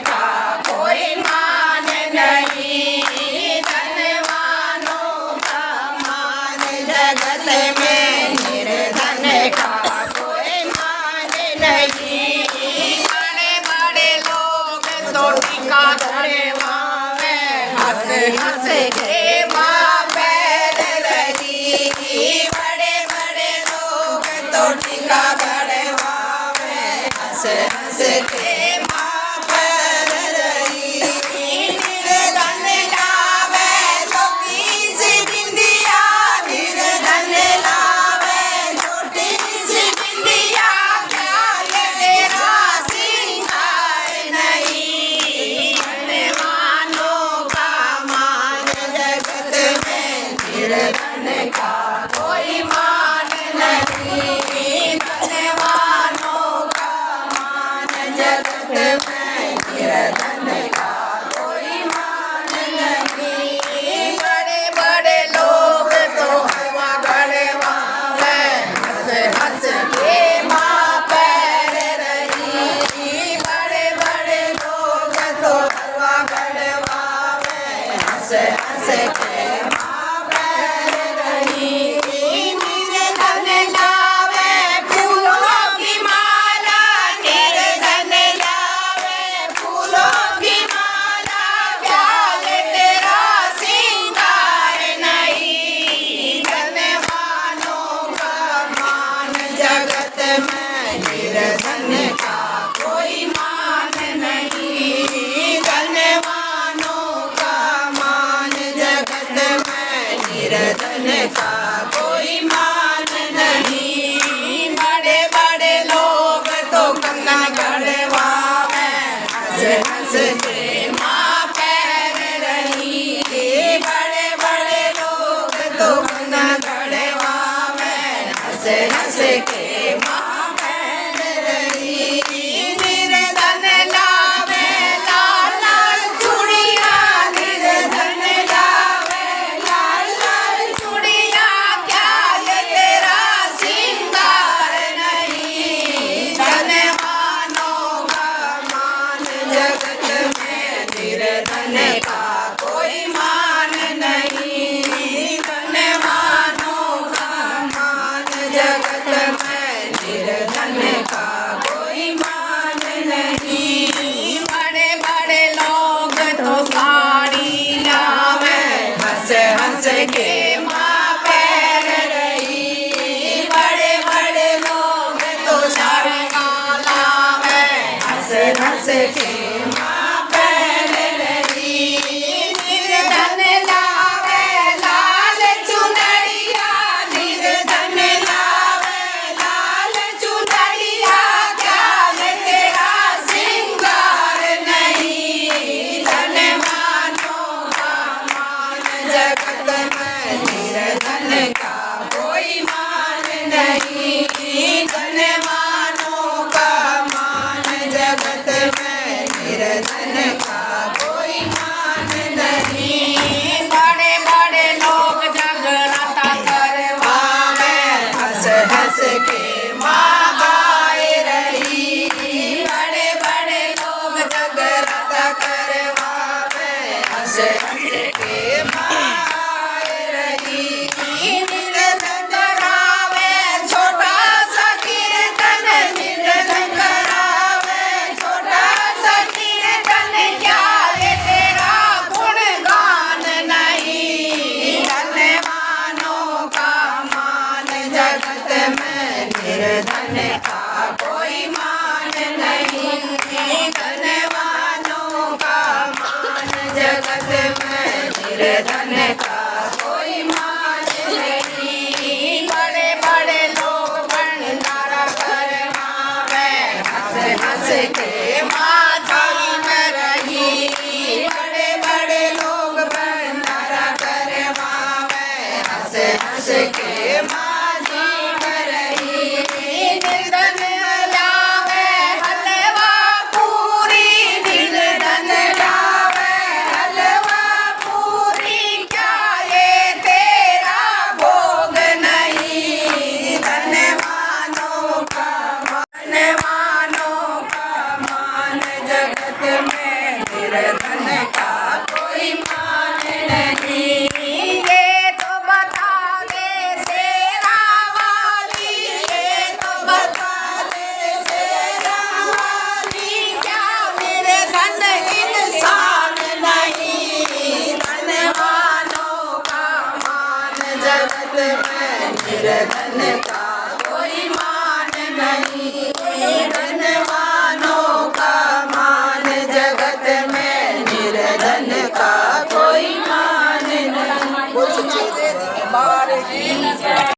का कोई मान नहीं, धनवानों का मान जगत में, निर्धन का कोई मान नहीं। बड़े बड़े लोग तो टीका धरवावे, हंस हंस के माँ पैर रही। बड़े बड़े लोग तो टीका धरवावे, हंस हंस के माँ पैर रही। निर्धन लावे छोटी सी बिंदिया, निर्धन लावे छोटी सी बिंदिया, ख्याल तेरा सिंगार नहीं। धनवानों का मान जगत में, निर्धन का कोई मान नहीं। धनवानों का मान जगत में, निर्धन का कोई मान नहीं। बड़े बड़े लोग तो हवा गड़वावे, हंस हंस के माँ पैर रही। बड़े बड़े लोग तो हवा गड़वावे, हंस हंस के माँ पैर रही। निर्धन लावे फूलों की माला, निर्धन लावे फूलों की माला, ख्याल तेरा सिंगार नहीं। धनवानों का मान जगत में, निर्धन का कोई मान नहीं। धनवानों का मान जगत में, निर्धन का कोई मान नहीं। बड़े बड़े लोग तो कंगन गड़वावे, हंस हंस के माँ पैर रही। बड़े बड़े लोग तो कंगन गड़वावे, हंस हंस के माँ पैर रही। निर्धन लावे लाल लाल चूड़िया, निर्धन लावे लाल लाल चूड़िया, ख्याल तेरा सिंगार नहीं। धनवानों का मान जगत में, निर्धन का कोई मान नहीं। धनवानों का मान जगत में, निर्धन का कोई मान नहीं। बड़े बड़े लोग तो साड़ी लावे, हंस हंस के माँ पैर रही। बड़े बड़े लोग तो साड़ी लावे, हंस हंस के माँ पैर रही। निर्धन लावे लाल चुनरिया, निर्धन लावे लाल चुनरिया, ख्याल तेरा सिंगार नहीं। धनवानों का मान जगत में, निर्धन का कोई मान नहीं। धनवानों का मान जगत में, निर्धन का कोई मान नहीं। बड़े बड़े लोग जगराता करवावे, हंस हंस के माँ गाए रही। बड़े बड़े लोग जगराता करवावे, हंस हंस के माँ गाए रही। निर्धन करावे छोटा सा कीर्तन, निर्धन करावे छोटा सा कीर्तन, ख्याल तेरा गुणगान नहीं। धनवानों का मान जगत में, निर्धन का कोई मान नहीं। धनवानों का मान जगत में, निर्धन का कोई मान नहीं। बड़े बड़े लोग भंडारा करवावे, हंस हंस के माँ छान रही। बड़े बड़े लोग भंडारा करवावे, हंस हंस के माँ छान रही। निर्धन लावे हलवा पूरी, निर्धन लावे हलवा पूरी, निर्धन का कोई मान नहीं, धनवानों का मान जगत में, निर्धन का कोई मान नहीं।